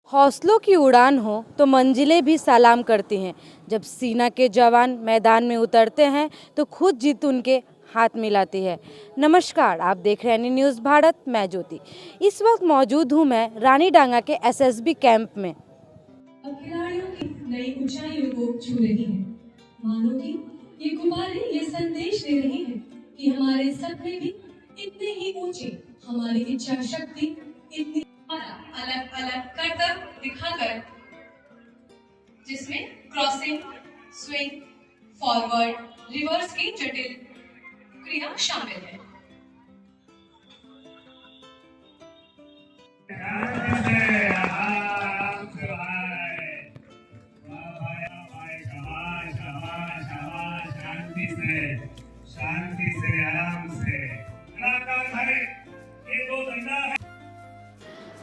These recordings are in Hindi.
हौसलों की उड़ान हो तो मंजिलें भी सलाम करती हैं। जब सेना के जवान मैदान में उतरते हैं तो खुद जीत उनके हाथ मिलाती है। नमस्कार, आप देख रहे हैं न्यूज़ भारत। मैं ज्योति। इस वक्त मौजूद हूँ मैं रानी डांगा के एसएसबी कैंप में। खिलाड़ियों की नई ऊंचाइयों को छू रही है। मानो कि ये गुब्बारे ये संदेश दे रहे हैं कि हमारे सपने भी इतने ही ऊंचे, हमारी इच्छा शक्ति इतनी अलग अलग करतब दिखाकर, जिसमें क्रॉसिंग, स्विंग, फॉरवर्ड, रिवर्स की जटिल क्रिया शामिल है। शांति से आराम से कलाकार है ये दो धंधा है।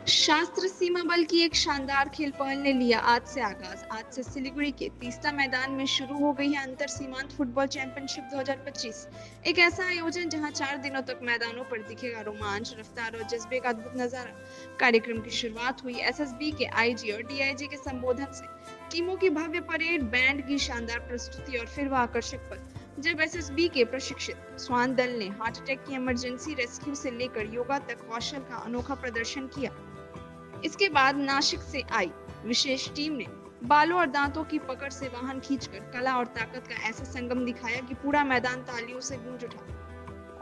शास्त्र सीमा बल की एक शानदार खेल पहल ने लिया आज से आगाज। आज से सिलीगुड़ी के तीस्ता मैदान में शुरू हो गई है अंतर सीमांत फुटबॉल चैंपियनशिप 2025। एक ऐसा आयोजन जहां 4 दिनों तक मैदानों पर दिखेगा रोमांच, रफ्तार और जज्बे का अद्भुत नजारा। कार्यक्रम की शुरुआत हुई एसएसबी के आईजी और डीआईजी के संबोधन से। टीमों की भव्य परेड, बैंड की शानदार प्रस्तुति और फिर वह आकर्षक पल जब एसएसबी के प्रशिक्षित स्वान दल ने हार्ट अटैक की इमरजेंसी रेस्क्यू से लेकर योगा तक कौशल का अनोखा प्रदर्शन किया। इसके बाद नासिक से आई विशेष टीम ने बालों और दांतों की पकड़ से वाहन खींचकर कला और ताकत का ऐसा संगम दिखाया कि पूरा मैदान तालियों से गूंज उठा।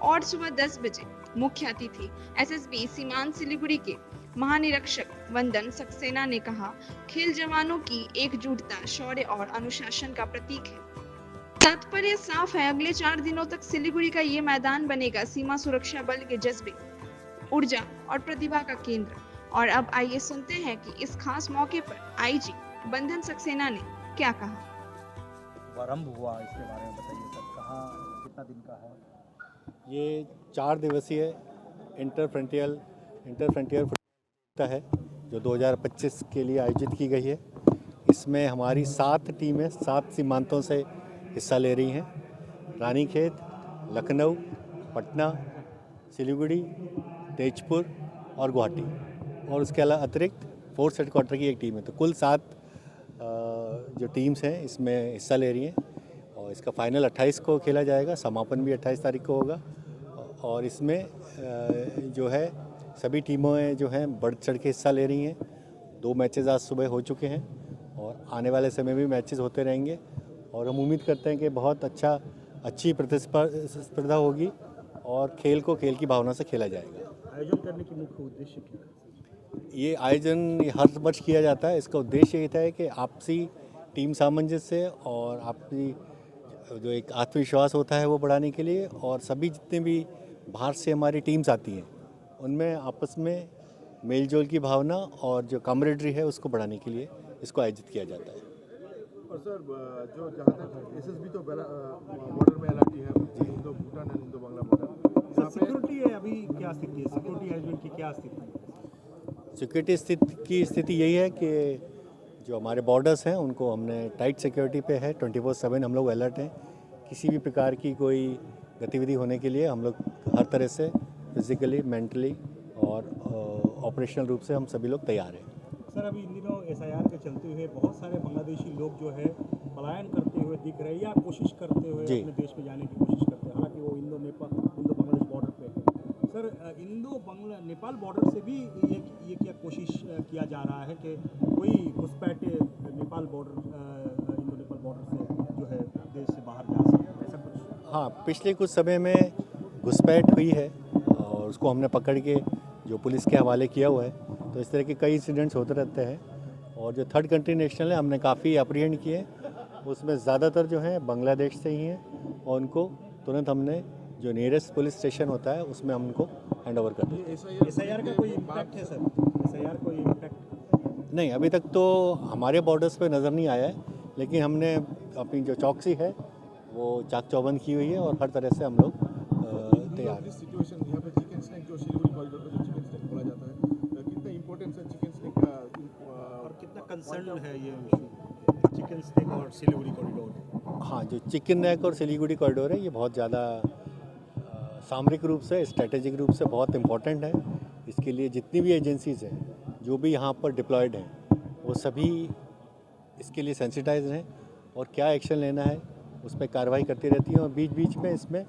और सुबह 10 बजे मुख्य अतिथि एसएसबी सीमांत सिलीगुड़ी के महानिरीक्षक वंदन सक्सेना ने कहा, खेल जवानों की एकजुटता, शौर्य और अनुशासन का प्रतीक है। तात्पर्य साफ है, अगले 4 दिनों तक सिलीगुड़ी का ये मैदान बनेगा सीमा सुरक्षा बल के जज्बे, ऊर्जा और प्रतिभा का केंद्र। और अब आइए सुनते हैं कि इस खास मौके पर आईजी बंधन सक्सेना ने क्या कहा। आरंभ हुआ, इसके बारे में बताइए सर, कहाँ, कितना दिन का है? ये 4 दिवसीय इंटर फ्रंटियर फुटबॉल है जो 2025 के लिए आयोजित की गई है। इसमें हमारी 7 टीमें 7 सीमांतों से हिस्सा ले रही हैं। रानीखेत, लखनऊ, पटना, सिलीगुड़ी, तेजपुर और गुवाहाटी, और उसके अलावा अतिरिक्त फोर्स हेडक्वार्टर की एक टीम है। तो कुल 7 जो टीम्स हैं इसमें हिस्सा ले रही हैं और इसका फाइनल 28 को खेला जाएगा। समापन भी 28 तारीख को होगा। और इसमें जो है सभी टीमें जो हैं बढ़ चढ़ के हिस्सा ले रही हैं। 2 मैचेस आज सुबह हो चुके हैं और आने वाले समय में भी मैचेस होते रहेंगे और हम उम्मीद करते हैं कि बहुत अच्छी प्रतिस्पर्धा होगी और खेल को खेल की भावना से खेला जाएगा। आयोजन करने की मुख्य उद्देश्य क्या है? ये आयोजन हर वर्ष किया जाता है। इसका उद्देश्य ये है कि आपसी टीम सामंजस्य और आपसी जो एक आत्मविश्वास होता है वो बढ़ाने के लिए, और सभी जितने भी बाहर से हमारी टीम्स आती हैं उनमें आपस में मेलजोल की भावना और जो कॉमरेडरी है उसको बढ़ाने के लिए इसको आयोजित किया जाता है। और सर, जो जहाँ तक एसएसबी तो बॉर्डर में एलआरटी है, Indo Bhutan and Indo Bangla border, security है, अभी क्या स्थिति है? सिक्योरिटी अरेंजमेंट की क्या स्थिति है? सिक्योरिटी की स्थिति यही है कि जो हमारे बॉर्डर्स हैं उनको हमने टाइट सिक्योरिटी पे है। 24/7 हम लोग अलर्ट हैं। किसी भी प्रकार की कोई गतिविधि होने के लिए हम लोग हर तरह से फिजिकली, मेंटली और ऑपरेशनल रूप से हम सभी लोग तैयार हैं। सर, अभी इन दिनों एसआईआर के चलते हुए बहुत सारे बांग्लादेशी लोग जो है पलायन करते हुए दिख रहे हैं या कोशिश करते हुए अपने देश में जाने की कोशिश करते हैं, हालांकि वो इंडो बांग्लादेश बॉर्डर पे है। सर, इंडो नेपाल बॉर्डर से भी ये क्या कोशिश किया जा रहा है कि कोई घुसपैठ Nepal border, Indo Nepal border से जो है देश से बाहर जा सके, ऐसा कुछ? हाँ, पिछले कुछ समय में घुसपैठ हुई है और उसको हमने पकड़ के जो पुलिस के हवाले किया हुआ है। तो इस तरह के कई इंसिडेंट्स होते रहते हैं और जो थर्ड कंट्री नेशनल है हमने काफ़ी अप्रीहेंड किए। उसमें ज़्यादातर जो हैं बांग्लादेश से ही हैं और उनको तुरंत हमने जो नियरेस्ट पुलिस स्टेशन होता है उसमें हम उनको हैंड ओवर कर देते हैं। एसआईआर का कोई इम्पैक्ट है सर? एसआईआर कोई इम्पैक्ट नहीं, अभी तक तो हमारे बॉर्डर्स पे नज़र नहीं आया है, लेकिन हमने अपनी जो चौकसी है वो चाक चौबंद की हुई है और हर तरह से हम लोग तैयार हैं। सिचुएशन यहाँ पे चिकन स्नैक जो सिलीगुड़ी कॉरिडोर पे जो चिकन स्नैक बोला जाता है, कितना इंपॉर्टेंस है चिकन स्नैक का और कितना कंसर्न है ये इशू चिकन स्नैक और सिलीगुड़ी कॉरिडोर? हाँ, जो चिकन नेक और सिलीगुड़ी कॉरिडोर है ये बहुत ज़्यादा सामरिक रूप से, स्ट्रेटेजिक रूप से बहुत इम्पोर्टेंट है। इसके लिए जितनी भी एजेंसीज़ हैं जो भी यहाँ पर डिप्लॉयड हैं वो सभी इसके लिए सेंसिटाइज हैं और क्या एक्शन लेना है उस पर कार्रवाई करती रहती है। और बीच बीच में इसमें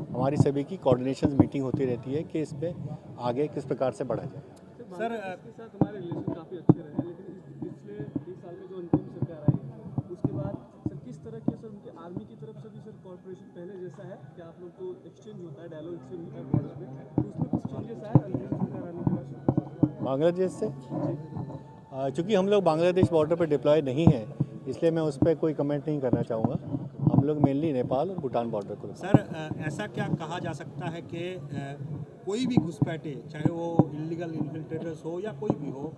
हमारी सभी की कोऑर्डिनेशन मीटिंग होती रहती है कि इस पर आगे किस प्रकार से बढ़ा जाए। सर इसके साथ हमारे रिलेशन काफ़ी अच्छे रहे, लेकिन पिछले 30 साल में जो अंतिम सरकार आई उसके बाद सर किस तरह के सर उनके आर्मी की तरफ से भी सर कॉर्पोरेशन पहले जैसा है कि आप लोग जो एक्सचेंज होता है, डायलॉग एक्सचेंज होता है बॉर्डर पे, तो उसमें कुछ चेंजेस आए अंतिम सरकार आने के बाद बांग्लादेश से चूँकि हम लोग बांग्लादेश बॉर्डर पर डिप्लॉय नहीं हैं इसलिए मैं उस पर कोई कमेंट नहीं करना चाहूँगा। हम लोग मेनली नेपाल और भूटान बॉर्डर को। सर ऐसा क्या कहा जा सकता है कि कोई भी घुसपैठे चाहे वो इलीगल इन्फिल्ट्रेटर्स हो या कोई भी हो,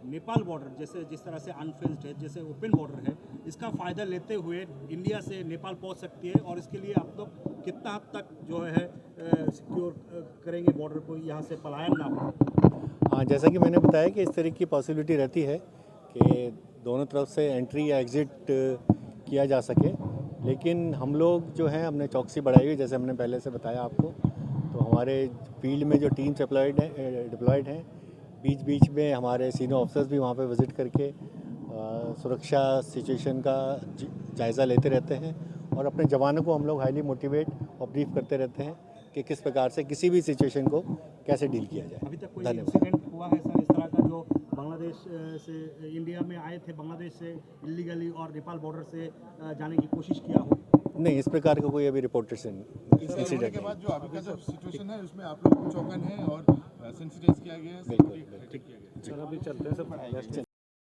नेपाल बॉर्डर जैसे जिस तरह से अनफेंस्ड है, जैसे ओपन बॉर्डर है, इसका फ़ायदा लेते हुए इंडिया से नेपाल पहुंच सकती है और इसके लिए आप लोग कितना हद तक जो है सिक्योर करेंगे बॉर्डर को, यहाँ से पलायन ना हो? हाँ, जैसा कि मैंने बताया कि इस तरह की पॉसिबिलिटी रहती है कि दोनों तरफ से एंट्री या एग्ज़िट किया जा सके, लेकिन हम लोग जो हैं हमने चौकसी बढ़ाई हुई जैसे हमने पहले से बताया आपको। तो हमारे फील्ड में जो टीम्स डिप्लॉयड हैं, बीच बीच में हमारे सीनियर ऑफिसर्स भी वहाँ पे विज़िट करके सुरक्षा सिचुएशन का जायज़ा लेते रहते हैं और अपने जवानों को हम लोग हाईली मोटिवेट और ब्रीफ करते रहते हैं कि किस प्रकार से किसी भी सिचुएशन को कैसे डील किया जाए। अभी तक कोई इंसिडेंट हुआ है सर इस तरह का जो बांग्लादेश से इंडिया में आए थे, बांग्लादेश से इलीगली और नेपाल बॉर्डर से जाने की कोशिश किया हो? नहीं, इस प्रकार का कोई अभी रिपोर्टेशन इंसिडेंट के बाद जो अभी का जो सिचुएशन है उसमें आप लोग चौकन हैं और सेंसिटाइज किया गया है। बिल्कुल सर अभी चलते हैं सर।